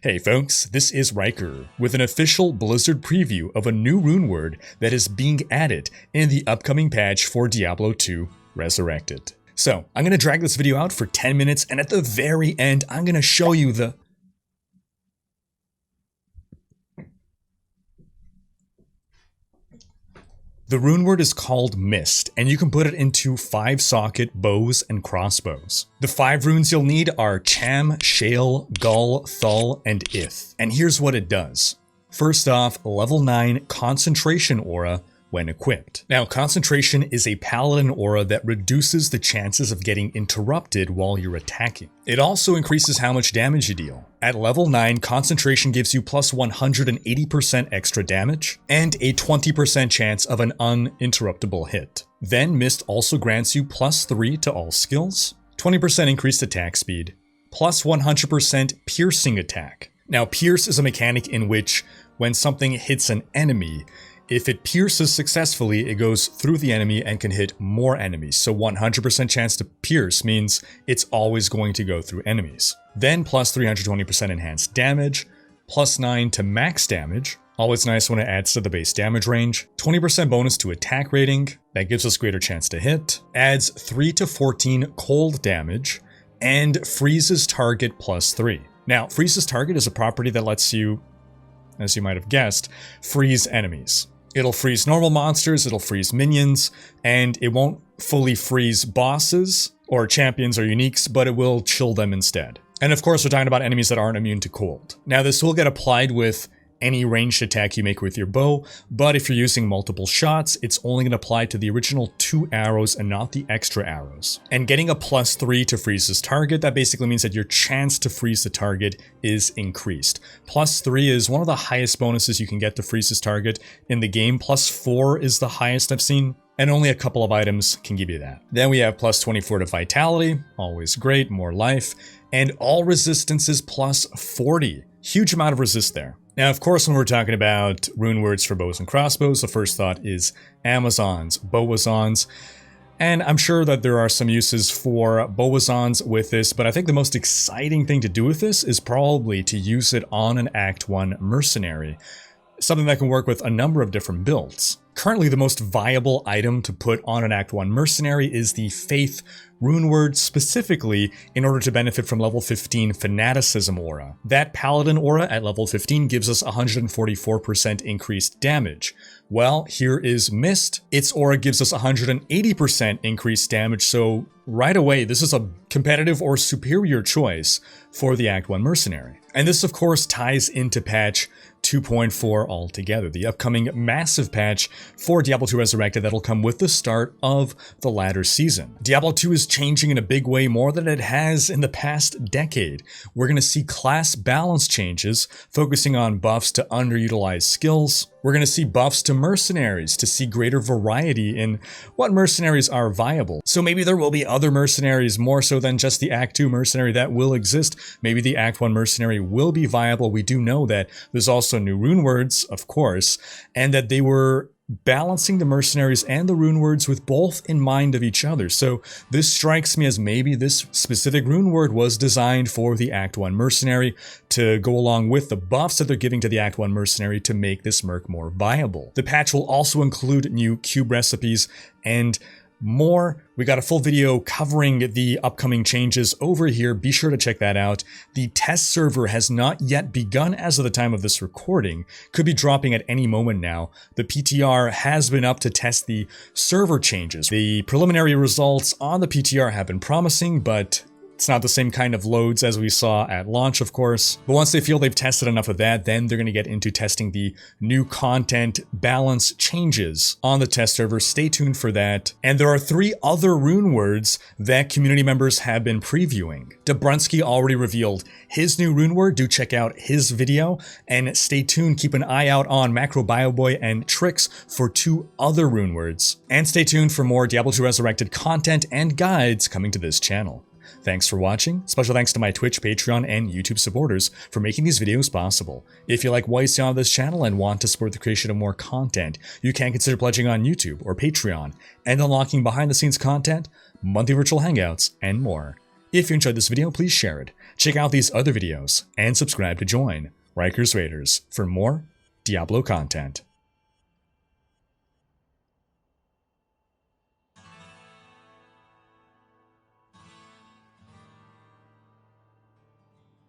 Hey folks, this is Rhykker with an official Blizzard preview of a new runeword that is being added in the upcoming patch for Diablo 2 Resurrected. So, I'm going to drag this video out for 10 minutes, and at the very end, I'm going to show you the runeword is called Mist, and you can put it into 5-socket bows and crossbows. The 5 runes you'll need are Cham, Shale, Gull, Thul, and Ith. And here's what it does. First off, level 9 Concentration Aura when equipped. Now, Concentration is a paladin aura that reduces the chances of getting interrupted while you're attacking. It also increases how much damage you deal. At level 9, Concentration gives you plus 180% extra damage and a 20% chance of an uninterruptible hit. Then Mist also grants you plus 3 to all skills, 20% increased attack speed, plus 100% piercing attack. Now, Pierce is a mechanic in which when something hits an enemy, if it pierces successfully, it goes through the enemy and can hit more enemies. So 100% chance to pierce means it's always going to go through enemies. Then plus 320% enhanced damage, plus 9 to max damage. Always nice when it adds to the base damage range. 20% bonus to attack rating, that gives us greater chance to hit. Adds 3 to 14 cold damage, and freezes target plus 3. Now, freezes target is a property that lets you, as you might have guessed, freeze enemies. It'll freeze normal monsters, it'll freeze minions, and it won't fully freeze bosses or champions or uniques, but it will chill them instead. And of course, we're talking about enemies that aren't immune to cold. Now, this will get applied with any ranged attack you make with your bow, but if you're using multiple shots, it's only going to apply to the original 2 arrows and not the extra arrows. And getting a plus 3 to freeze this target, that basically means that your chance to freeze the target is increased. Plus 3 is one of the highest bonuses you can get to freeze this target in the game. Plus 4 is the highest I've seen, and only a couple of items can give you that. Then we have plus 24 to vitality, always great, more life, and all resistances plus 40. Huge amount of resist there. Now, of course, when we're talking about rune words for bows and crossbows, the first thought is Amazons, Boazons, and I'm sure that there are some uses for Boazons with this, but I think the most exciting thing to do with this is probably to use it on an Act 1 mercenary, something that can work with a number of different builds. Currently, the most viable item to put on an Act 1 mercenary is the Faith runeword, specifically in order to benefit from level 15 Fanaticism aura. That paladin aura at level 15 gives us 144% increased damage. Well, here is Mist. Its aura gives us 180% increased damage, so right away, this is a competitive or superior choice for the Act 1 mercenary. And this, of course, ties into patch 2.4 altogether, the upcoming massive patch for Diablo 2 Resurrected that'll come with the start of the latter season. Diablo 2 is changing in a big way, more than it has in the past decade. We're going to see class balance changes, focusing on buffs to underutilized skills. We're going to see buffs to mercenaries to see greater variety in what mercenaries are viable. So maybe there will be other mercenaries more so than just the Act 2 mercenary that will exist. Maybe the Act 1 mercenary will be viable. We do know that there's also new rune words, of course, and that they were balancing the mercenaries and the rune words with both in mind of each other. So this strikes me as maybe this specific rune word was designed for the Act 1 mercenary to go along with the buffs that they're giving to the Act 1 mercenary to make this merc more viable. The patch will also include new cube recipes and more. We got a full video covering the upcoming changes over here. Be sure to check that out. The test server has not yet begun as of the time of this recording. Could be dropping at any moment now. The PTR has been up to test the server changes. The preliminary results on the PTR have been promising, but it's not the same kind of loads as we saw at launch, of course. But once they feel they've tested enough of that, then they're going to get into testing the new content balance changes on the test server. Stay tuned for that. And there are 3 other rune words that community members have been previewing. Dobrunsky already revealed his new rune word. Do check out his video. And stay tuned. Keep an eye out on Macro Bioboy and Tricks for 2 other rune words. And stay tuned for more Diablo 2 Resurrected content and guides coming to this channel. Thanks for watching. Special thanks to my Twitch, Patreon, and YouTube supporters for making these videos possible. If you like what you see on this channel and want to support the creation of more content, you can consider pledging on YouTube or Patreon and unlocking behind-the-scenes content, monthly virtual hangouts, and more. If you enjoyed this video, please share it. Check out these other videos and subscribe to join Rhykker's Raiders for more Diablo content.